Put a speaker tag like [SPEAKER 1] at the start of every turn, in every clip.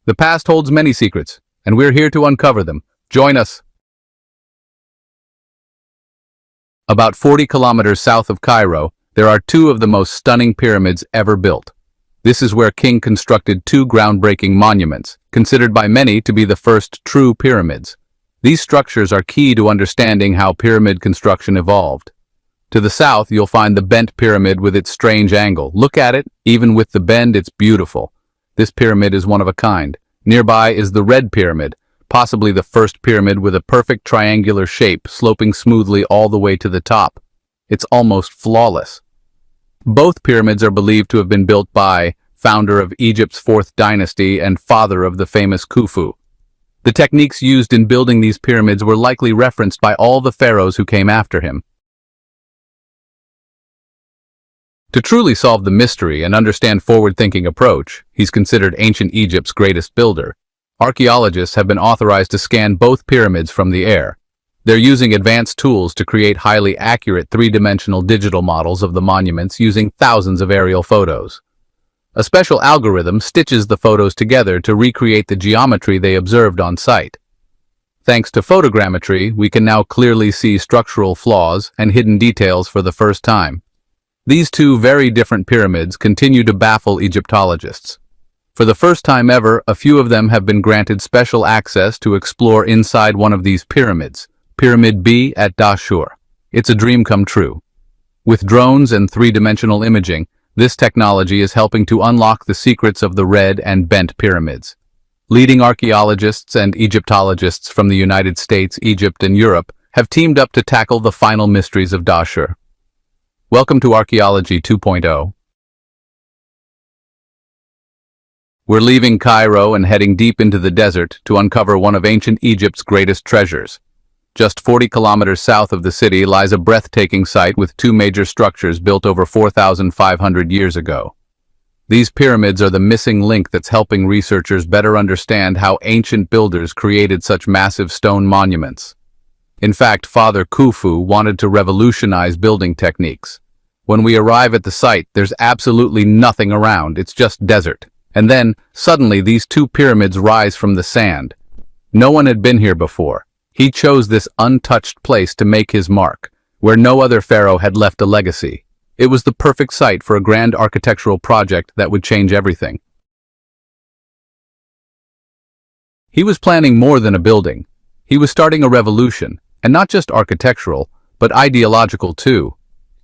[SPEAKER 1] The past holds many secrets, and we're here to uncover them. Join us. About 40 kilometers south of Cairo, there are two of the most stunning pyramids ever built. This is where King constructed two groundbreaking monuments, considered by many to be the first true pyramids. These structures are key to understanding how pyramid construction evolved. To the south, you'll find the bent pyramid with its strange angle. Look at it, even with the bend, it's beautiful. This pyramid is one of a kind. Nearby is the Red Pyramid, possibly the first pyramid with a perfect triangular shape sloping smoothly all the way to the top. It's almost flawless. Both pyramids are believed to have been built by founder of Egypt's 4th dynasty and father of the famous Khufu. The techniques used in building these pyramids were likely referenced by all the pharaohs who came after him. To truly solve the mystery and understand forward-thinking approach, he's considered ancient Egypt's greatest builder. Archaeologists have been authorized to scan both pyramids from the air. They're using advanced tools to create highly accurate three-dimensional digital models of the monuments using thousands of aerial photos. A special algorithm stitches the photos together to recreate the geometry they observed on site. Thanks to photogrammetry, we can now clearly see structural flaws and hidden details for the first time. These two very different pyramids continue to baffle Egyptologists. For the first time ever, a few of them have been granted special access to explore inside one of these pyramids, Pyramid B at Dashur. It's a dream come true. With drones and three-dimensional imaging, this technology is helping to unlock the secrets of the Red and Bent pyramids. Leading archaeologists and Egyptologists from the United States, Egypt, and Europe have teamed up to tackle the final mysteries of Dashur. Welcome to Archaeology 2.0. We're leaving Cairo and heading deep into the desert to uncover one of ancient Egypt's greatest treasures. Just 40 kilometers south of the city lies a breathtaking site with two major structures built over 4,500 years ago. These pyramids are the missing link that's helping researchers better understand how ancient builders created such massive stone monuments. In fact, Father Khufu wanted to revolutionize building techniques. When we arrive at the site, there's absolutely nothing around, it's just desert. And then, suddenly, these two pyramids rise from the sand. No one had been here before. He chose this untouched place to make his mark, where no other pharaoh had left a legacy. It was the perfect site for a grand architectural project that would change everything. He was planning more than a building. He was starting a revolution, and not just architectural, but ideological too.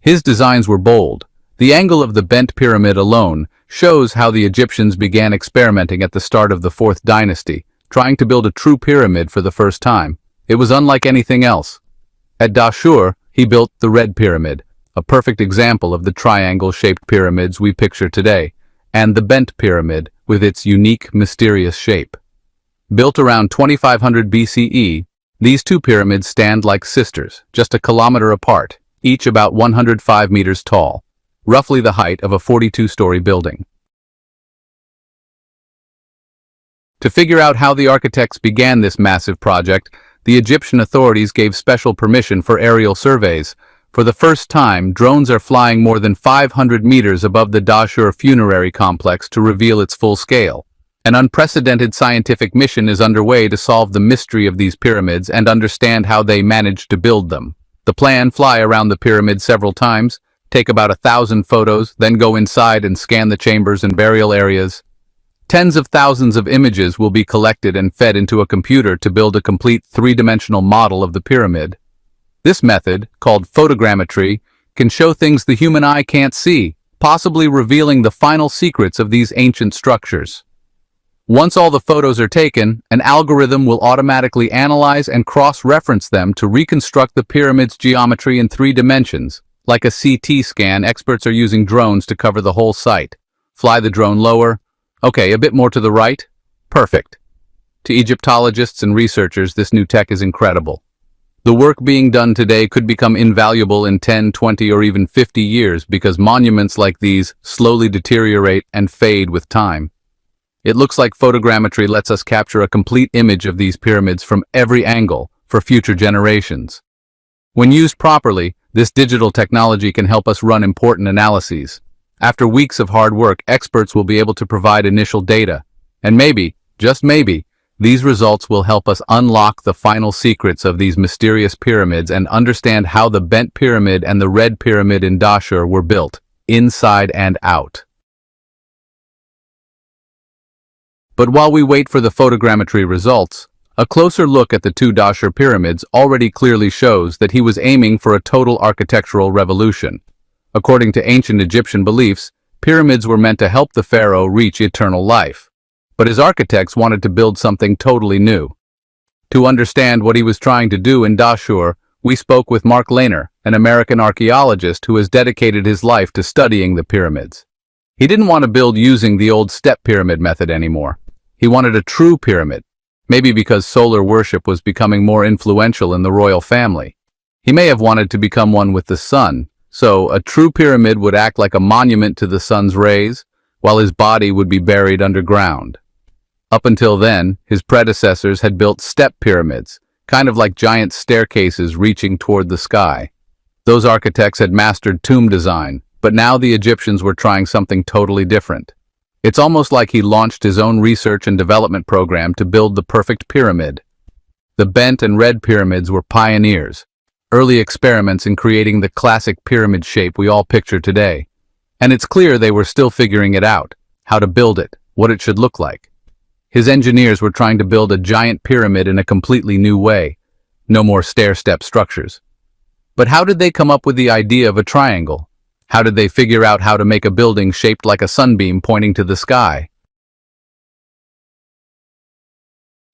[SPEAKER 1] His designs were bold. The angle of the bent pyramid alone shows how the Egyptians began experimenting at the start of the 4th dynasty, trying to build a true pyramid for the first time. It was unlike anything else. At Dashur, he built the Red Pyramid, a perfect example of the triangle-shaped pyramids we picture today, and the Bent Pyramid with its unique, mysterious shape. Built around 2500 BCE, these two pyramids stand like sisters, just a kilometer apart, each about 105 meters tall, roughly the height of a 42-story building. To figure out how the architects began this massive project, the Egyptian authorities gave special permission for aerial surveys. For the first time, drones are flying more than 500 meters above the Dashur funerary complex to reveal its full scale. An unprecedented scientific mission is underway to solve the mystery of these pyramids and understand how they managed to build them. The plan: fly around the pyramid several times, take about 1,000 photos, then go inside and scan the chambers and burial areas. Tens of thousands of images will be collected and fed into a computer to build a complete three-dimensional model of the pyramid. This method, called photogrammetry, can show things the human eye can't see, possibly revealing the final secrets of these ancient structures. Once all the photos are taken, an algorithm will automatically analyze and cross-reference them to reconstruct the pyramid's geometry in 3 dimensions. Like a CT scan, experts are using drones to cover the whole site. Fly the drone lower. Okay, a bit more to the right. Perfect. To Egyptologists and researchers, this new tech is incredible. The work being done today could become invaluable in 10, 20, or even 50 years because monuments like these slowly deteriorate and fade with time. It looks like photogrammetry lets us capture a complete image of these pyramids from every angle for future generations. When used properly, this digital technology can help us run important analyses. After weeks of hard work, experts will be able to provide initial data, and maybe Just maybe, these results will help us unlock the final secrets of these mysterious pyramids and understand how the bent pyramid and the red pyramid in Dashur were built, inside and out. But while we wait for the photogrammetry results, a closer look at the two Dashur pyramids already clearly shows that he was aiming for a total architectural revolution. According to ancient Egyptian beliefs, pyramids were meant to help the pharaoh reach eternal life. But his architects wanted to build something totally new. To understand what he was trying to do in Dashur, we spoke with Mark Lehner, an American archaeologist who has dedicated his life to studying the pyramids. He didn't want to build using the old step pyramid method anymore. He wanted a true pyramid, maybe because solar worship was becoming more influential in the royal family. He may have wanted to become one with the sun, so a true pyramid would act like a monument to the sun's rays, while his body would be buried underground. Up until then, his predecessors had built step pyramids, kind of like giant staircases reaching toward the sky. Those architects had mastered tomb design, but now the Egyptians were trying something totally different. It's almost like he launched his own research and development program to build the perfect pyramid. The bent and red pyramids were pioneers, early experiments in creating the classic pyramid shape we all picture today. And it's clear they were still figuring it out, how to build it, what it should look like. His engineers were trying to build a giant pyramid in a completely new way. No more stair-step structures. But how did they come up with the idea of a triangle? How did they figure out how to make a building shaped like a sunbeam pointing to the sky?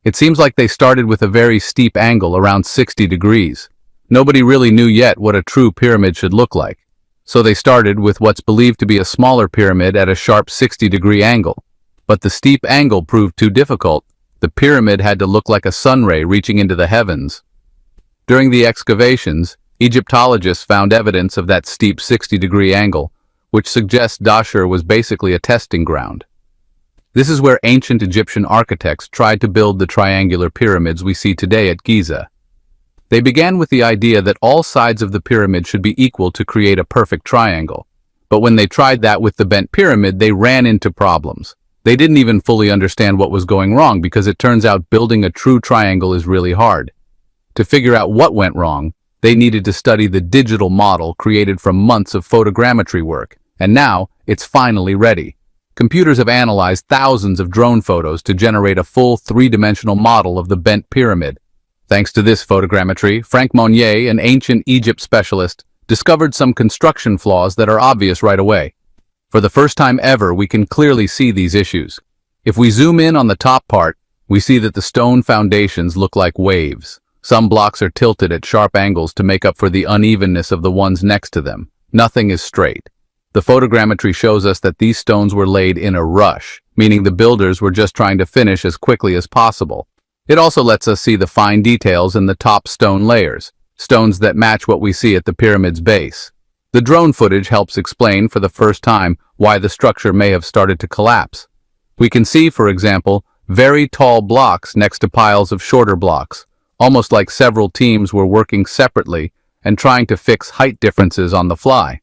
[SPEAKER 1] It seems like they started with a very steep angle around 60 degrees. Nobody really knew yet what a true pyramid should look like. So they started with what's believed to be a smaller pyramid at a sharp 60-degree angle. But the steep angle proved too difficult. The pyramid had to look like a sunray reaching into the heavens. During the excavations, Egyptologists found evidence of that steep 60-degree angle, which suggests Dashur was basically a testing ground. This is where ancient Egyptian architects tried to build the triangular pyramids we see today at Giza. They began with the idea that all sides of the pyramid should be equal to create a perfect triangle. But when they tried that with the bent pyramid, they ran into problems. They didn't even fully understand what was going wrong because it turns out building a true triangle is really hard. To figure out what went wrong, they needed to study the digital model created from months of photogrammetry work, and now it's finally ready. Computers have analyzed thousands of drone photos to generate a full three-dimensional model of the bent pyramid. Thanks to this photogrammetry, Frank Monnier, an ancient Egypt specialist, discovered some construction flaws that are obvious right away. For the first time ever, we can clearly see these issues. If we zoom in on the top part, we see that the stone foundations look like waves. Some blocks are tilted at sharp angles to make up for the unevenness of the ones next to them. Nothing is straight. The photogrammetry shows us that these stones were laid in a rush, meaning the builders were just trying to finish as quickly as possible. It also lets us see the fine details in the top stone layers, stones that match what we see at the pyramid's base. The drone footage helps explain for the first time why the structure may have started to collapse. We can see, for example, very tall blocks next to piles of shorter blocks, almost like several teams were working separately and trying to fix height differences on the fly.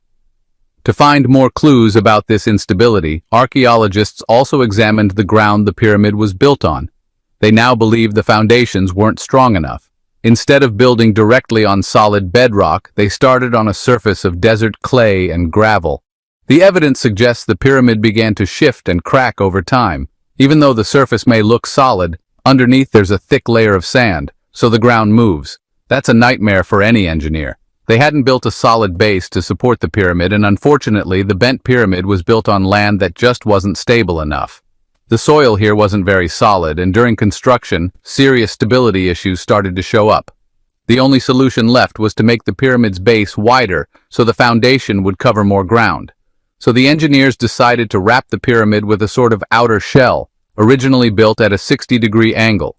[SPEAKER 1] To find more clues about this instability, archaeologists also examined the ground the pyramid was built on. They now believe the foundations weren't strong enough. Instead of building directly on solid bedrock, they started on a surface of desert clay and gravel. The evidence suggests the pyramid began to shift and crack over time. Even though the surface may look solid, underneath there's a thick layer of sand, so the ground moves. That's a nightmare for any engineer. They hadn't built a solid base to support the pyramid, and unfortunately, the bent pyramid was built on land that just wasn't stable enough. The soil here wasn't very solid, and during construction, serious stability issues started to show up. The only solution left was to make the pyramid's base wider so the foundation would cover more ground. So the engineers decided to wrap the pyramid with a sort of outer shell, originally built at a 60-degree angle.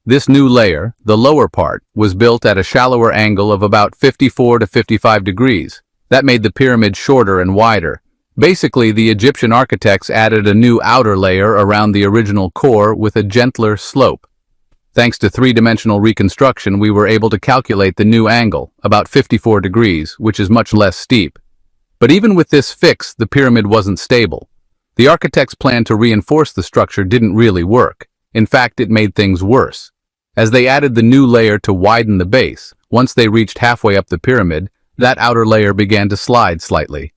[SPEAKER 1] This new layer, the lower part, was built at a shallower angle of about 54 to 55 degrees. That made the pyramid shorter and wider. Basically, the Egyptian architects added a new outer layer around the original core with a gentler slope. Thanks to three-dimensional reconstruction, we were able to calculate the new angle, about 54 degrees, which is much less steep. But even with this fix, the pyramid wasn't stable. The architects' plan to reinforce the structure didn't really work. In fact, it made things worse. As they added the new layer to widen the base, once they reached halfway up the pyramid, that outer layer began to slide slightly.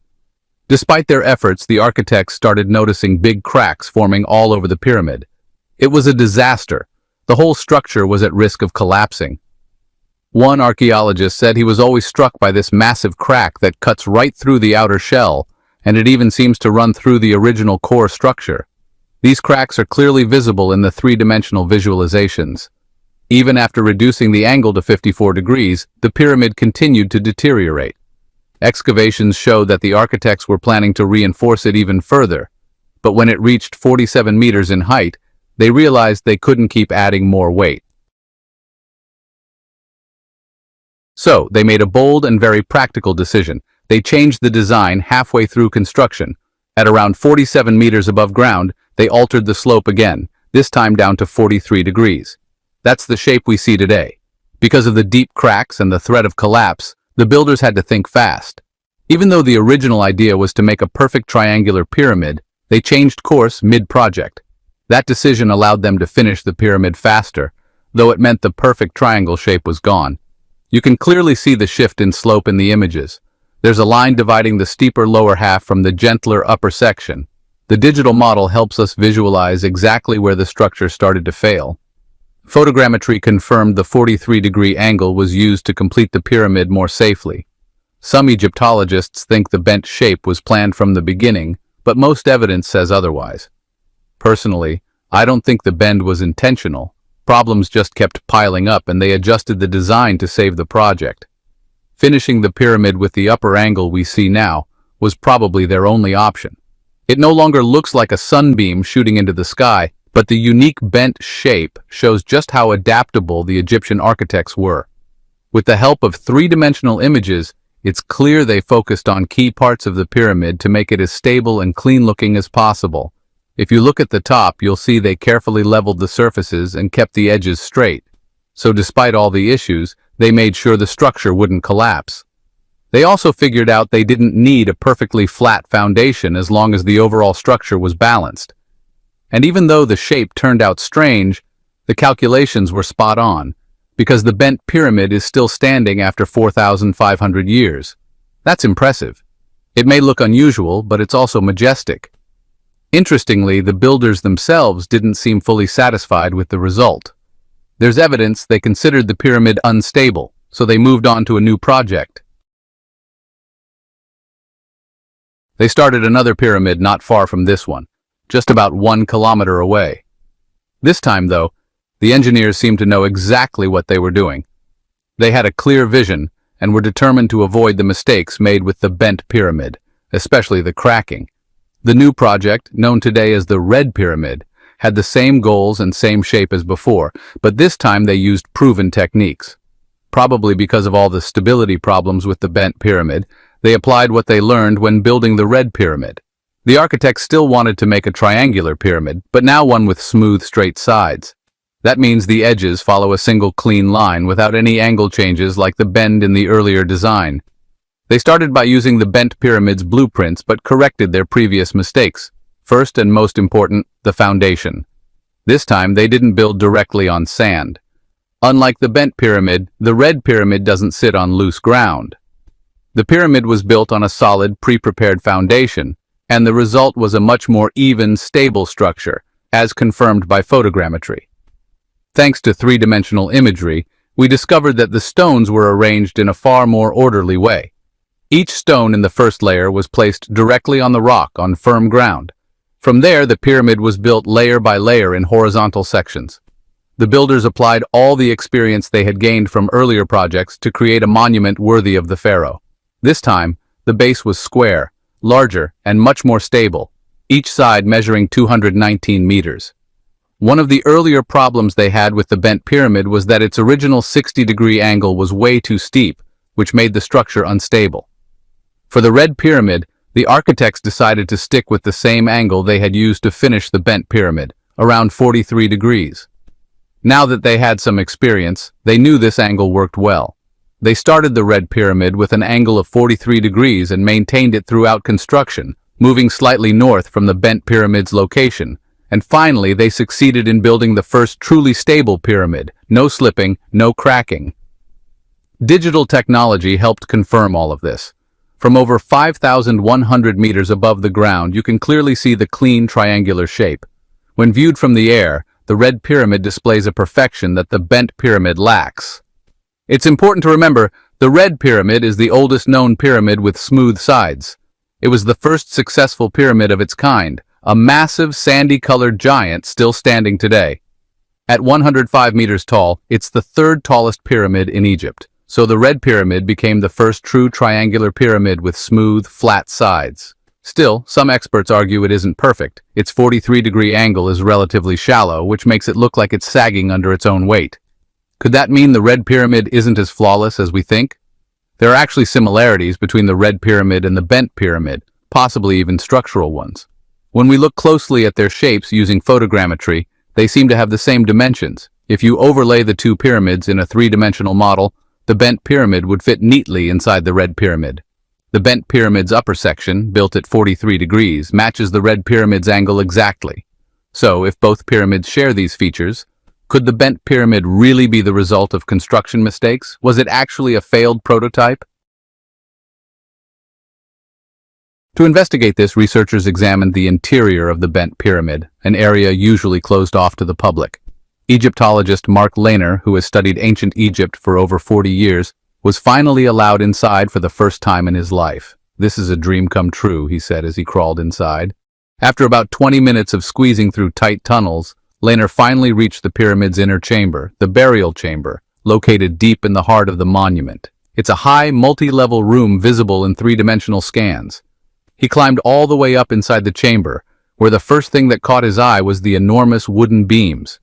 [SPEAKER 1] Despite their efforts, the architects started noticing big cracks forming all over the pyramid. It was a disaster. The whole structure was at risk of collapsing. One archaeologist said he was always struck by this massive crack that cuts right through the outer shell, and it even seems to run through the original core structure. These cracks are clearly visible in the three-dimensional visualizations. Even after reducing the angle to 54 degrees, the pyramid continued to deteriorate. Excavations showed that the architects were planning to reinforce it even further, but when it reached 47 meters in height, they realized they couldn't keep adding more weight. So, they made a bold and very practical decision. They changed the design halfway through construction. At around 47 meters above ground, they altered the slope again, this time down to 43 degrees. That's the shape we see today. Because of the deep cracks and the threat of collapse, the builders had to think fast. Even though the original idea was to make a perfect triangular pyramid, they changed course mid-project. That decision allowed them to finish the pyramid faster, though it meant the perfect triangle shape was gone. You can clearly see the shift in slope in the images. There's a line dividing the steeper lower half from the gentler upper section. The digital model helps us visualize exactly where the structure started to fail. Photogrammetry confirmed the 43-degree angle was used to complete the pyramid more safely. Some Egyptologists think the bent shape was planned from the beginning, but most evidence says otherwise. Personally, I don't think the bend was intentional. Problems just kept piling up and they adjusted the design to save the project. Finishing the pyramid with the upper angle we see now was probably their only option. It no longer looks like a sunbeam shooting into the sky, but the unique bent shape shows just how adaptable the Egyptian architects were. With the help of three-dimensional images, it's clear they focused on key parts of the pyramid to make it as stable and clean-looking as possible. If you look at the top, you'll see they carefully leveled the surfaces and kept the edges straight. So despite all the issues, they made sure the structure wouldn't collapse. They also figured out they didn't need a perfectly flat foundation as long as the overall structure was balanced. And even though the shape turned out strange, the calculations were spot on, because the bent pyramid is still standing after 4,500 years. That's impressive. It may look unusual, but it's also majestic. Interestingly, the builders themselves didn't seem fully satisfied with the result. There's evidence they considered the pyramid unstable, so they moved on to a new project. They started another pyramid not far from this one, just about 1 kilometer away. This time, though, the engineers seemed to know exactly what they were doing. They had a clear vision and were determined to avoid the mistakes made with the bent pyramid, especially the cracking. The new project, known today as the Red Pyramid, had the same goals and same shape as before, but this time they used proven techniques. Probably because of all the stability problems with the bent pyramid, they applied what they learned when building the Red Pyramid. The architects still wanted to make a triangular pyramid, but now one with smooth, straight sides. That means the edges follow a single clean line without any angle changes like the bend in the earlier design. They started by using the bent pyramid's blueprints but corrected their previous mistakes. First and most important, the foundation. This time they didn't build directly on sand. Unlike the bent pyramid, the Red Pyramid doesn't sit on loose ground. The pyramid was built on a solid, pre-prepared foundation, and the result was a much more even, stable structure, as confirmed by photogrammetry. Thanks to three-dimensional imagery, we discovered that the stones were arranged in a far more orderly way. Each stone in the first layer was placed directly on the rock on firm ground. From there, the pyramid was built layer by layer in horizontal sections. The builders applied all the experience they had gained from earlier projects to create a monument worthy of the pharaoh. This time, the base was square, larger, and much more stable, each side measuring 219 meters. One of the earlier problems they had with the bent pyramid was that its original 60-degree angle was way too steep, which made the structure unstable. For the Red Pyramid, the architects decided to stick with the same angle they had used to finish the bent pyramid, around 43 degrees. Now that they had some experience, they knew this angle worked well. They started the Red Pyramid with an angle of 43 degrees and maintained it throughout construction, moving slightly north from the bent pyramid's location, And finally, they succeeded in building the first truly stable pyramid. No slipping, no cracking. Digital technology helped confirm all of this. From over 5,100 meters above the ground, you can clearly see the clean triangular shape. When viewed from the air, the red pyramid displays a perfection that the bent pyramid lacks. It's important to remember, the red pyramid is the oldest known pyramid with smooth sides. It was the first successful pyramid of its kind, a massive sandy-colored giant still standing today. At 105 meters tall, it's the third tallest pyramid in Egypt. So the red pyramid became the first true triangular pyramid with smooth, flat sides. Still, some experts argue it isn't perfect. Its 43-degree angle is relatively shallow, which makes it look like it's sagging under its own weight. Could that mean the red pyramid isn't as flawless as we think? There are actually similarities between the red pyramid and the bent pyramid, possibly even structural ones. When we look closely at their shapes using photogrammetry, they seem to have the same dimensions. If you overlay the two pyramids in a three-dimensional model, the bent pyramid would fit neatly inside the red pyramid. The bent pyramid's upper section, built at 43 degrees, matches the red pyramid's angle exactly. So, if both pyramids share these features, could the bent pyramid really be the result of construction mistakes? Was it actually a failed prototype? To investigate this, researchers examined the interior of the bent pyramid, an area usually closed off to the public. Egyptologist Mark Lehner, who has studied ancient Egypt for over 40 years, was finally allowed inside for the first time in his life. "This is a dream come true," he said as he crawled inside. After about 20 minutes of squeezing through tight tunnels, Lehner finally reached the pyramid's inner chamber, the burial chamber, located deep in the heart of the monument. It's a high, multi-level room visible in three-dimensional scans. He climbed all the way up inside the chamber, where the first thing that caught his eye was the enormous wooden beams.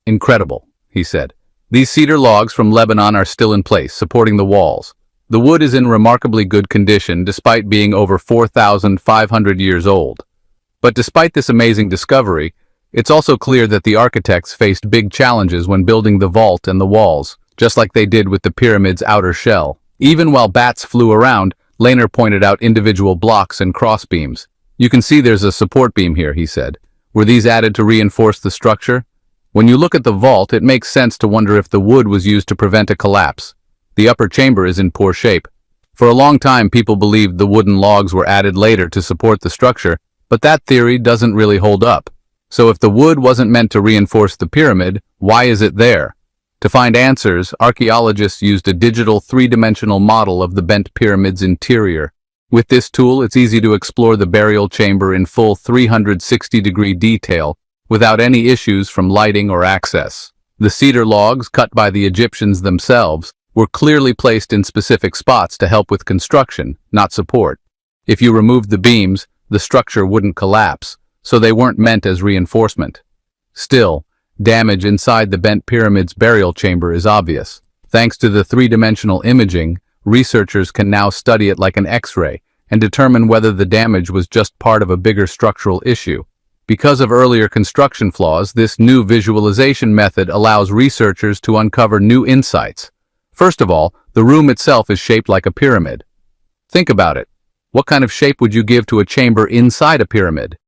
[SPEAKER 1] "Incredible," he said. "These cedar logs from Lebanon are still in place, supporting the walls. The wood is in remarkably good condition despite being over 4,500 years old. But despite this amazing discovery, it's also clear that the architects faced big challenges when building the vault and the walls, just like they did with the pyramid's outer shell. Even while bats flew around, Lehner pointed out individual blocks and crossbeams. "You can see there's a support beam here," he said. "Were these added to reinforce the structure? When you look at the vault, it makes sense to wonder if the wood was used to prevent a collapse. The upper chamber is in poor shape. For a long time, people believed the wooden logs were added later to support the structure, but that theory doesn't really hold up. So if the wood wasn't meant to reinforce the pyramid, why is it there?" To find answers, archaeologists used a digital three-dimensional model of the bent pyramid's interior. With this tool, it's easy to explore the burial chamber in full 360-degree detail, without any issues from lighting or access. The cedar logs, cut by the Egyptians themselves, were clearly placed in specific spots to help with construction, not support. If you removed the beams, the structure wouldn't collapse, so they weren't meant as reinforcement. Still, damage inside the bent pyramid's burial chamber is obvious. Thanks to the three-dimensional imaging, researchers can now study it like an X-ray and determine whether the damage was just part of a bigger structural issue. Because of earlier construction flaws, this new visualization method allows researchers to uncover new insights. First of all, the room itself is shaped like a pyramid. Think about it. What kind of shape would you give to a chamber inside a pyramid?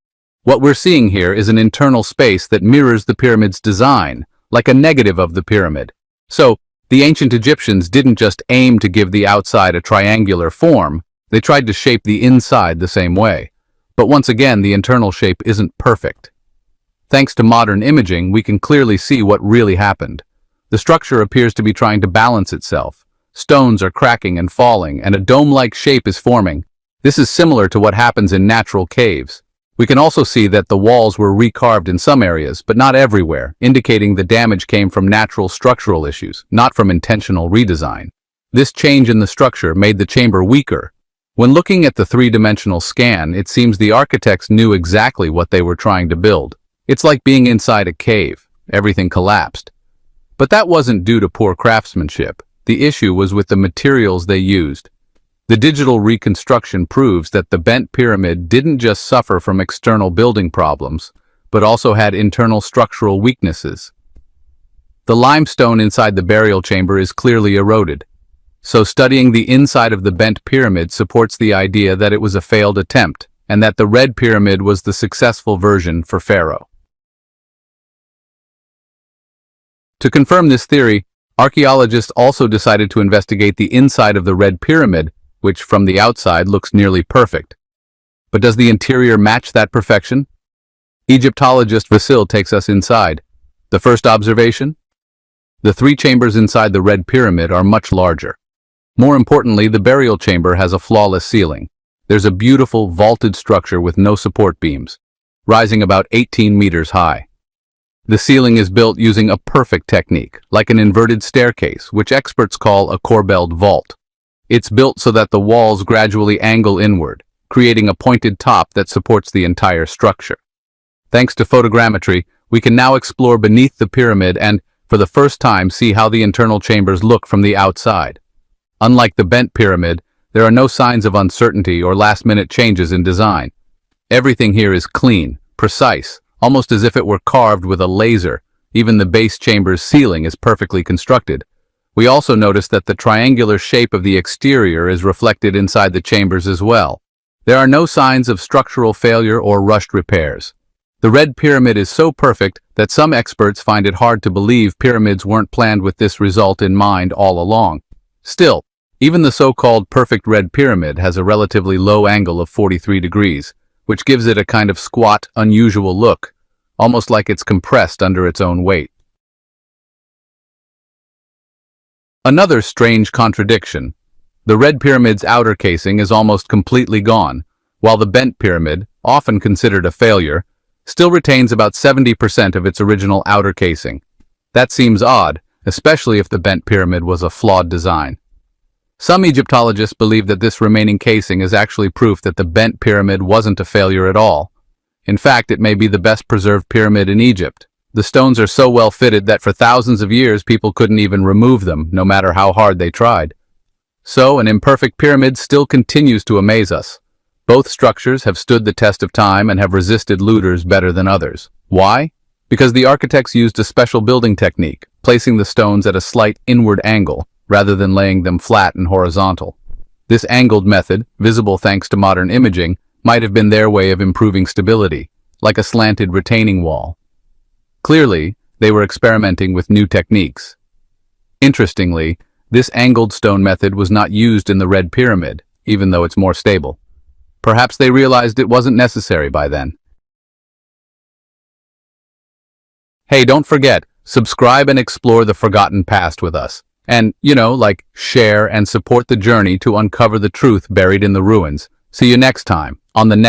[SPEAKER 1] What we're seeing here is an internal space that mirrors the pyramid's design, like a negative of the pyramid. So, the ancient Egyptians didn't just aim to give the outside a triangular form, they tried to shape the inside the same way. But once again, the internal shape isn't perfect. Thanks to modern imaging, we can clearly see what really happened. The structure appears to be trying to balance itself. Stones are cracking and falling, and a dome-like shape is forming. This is similar to what happens in natural caves. We can also see that the walls were recarved in some areas, but not everywhere, indicating the damage came from natural structural issues, not from intentional redesign. This change in the structure made the chamber weaker. When looking at the three-dimensional scan, it seems the architects knew exactly what they were trying to build. It's like being inside a cave. Everything collapsed. But that wasn't due to poor craftsmanship. The issue was with the materials they used. The digital reconstruction proves that the bent pyramid didn't just suffer from external building problems, but also had internal structural weaknesses. The limestone inside the burial chamber is clearly eroded. So studying the inside of the bent pyramid supports the idea that it was a failed attempt, and that the red pyramid was the successful version for Pharaoh. To confirm this theory, archaeologists also decided to investigate the inside of the Red Pyramid, which from the outside looks nearly perfect. But does the interior match that perfection? Egyptologist Vasil takes us inside. The first observation? The three chambers inside the Red Pyramid are much larger. More importantly, the burial chamber has a flawless ceiling. There's a beautiful, vaulted structure with no support beams, rising about 18 meters high. The ceiling is built using a perfect technique, like an inverted staircase, which experts call a corbelled vault. It's built so that the walls gradually angle inward, creating a pointed top that supports the entire structure. Thanks to photogrammetry, we can now explore beneath the pyramid and, for the first time, see how the internal chambers look from the outside. Unlike the bent pyramid, there are no signs of uncertainty or last-minute changes in design. Everything here is clean, precise, almost as if it were carved with a laser. Even the base chamber's ceiling is perfectly constructed. We also notice that the triangular shape of the exterior is reflected inside the chambers as well. There are no signs of structural failure or rushed repairs. The Red Pyramid is so perfect that some experts find it hard to believe pyramids weren't planned with this result in mind all along. Still, even the so-called perfect Red Pyramid has a relatively low angle of 43 degrees, which gives it a kind of squat, unusual look, almost like it's compressed under its own weight. Another strange contradiction. The Red Pyramid's outer casing is almost completely gone, while the bent pyramid, often considered a failure, still retains about 70% of its original outer casing. That seems odd, especially if the bent pyramid was a flawed design. Some Egyptologists believe that this remaining casing is actually proof that the bent pyramid wasn't a failure at all. In fact, it may be the best preserved pyramid in Egypt. The stones are so well fitted that for thousands of years people couldn't even remove them, no matter how hard they tried. So, an imperfect pyramid still continues to amaze us. Both structures have stood the test of time and have resisted looters better than others. Why? Because the architects used a special building technique, placing the stones at a slight inward angle, rather than laying them flat and horizontal. This angled method, visible thanks to modern imaging, might have been their way of improving stability, like a slanted retaining wall. Clearly, they were experimenting with new techniques. Interestingly, this angled stone method was not used in the Red Pyramid, even though it's more stable. Perhaps they realized it wasn't necessary by then. Hey, don't forget, subscribe and explore the forgotten past with us. And, share and support the journey to uncover the truth buried in the ruins. See you next time on the next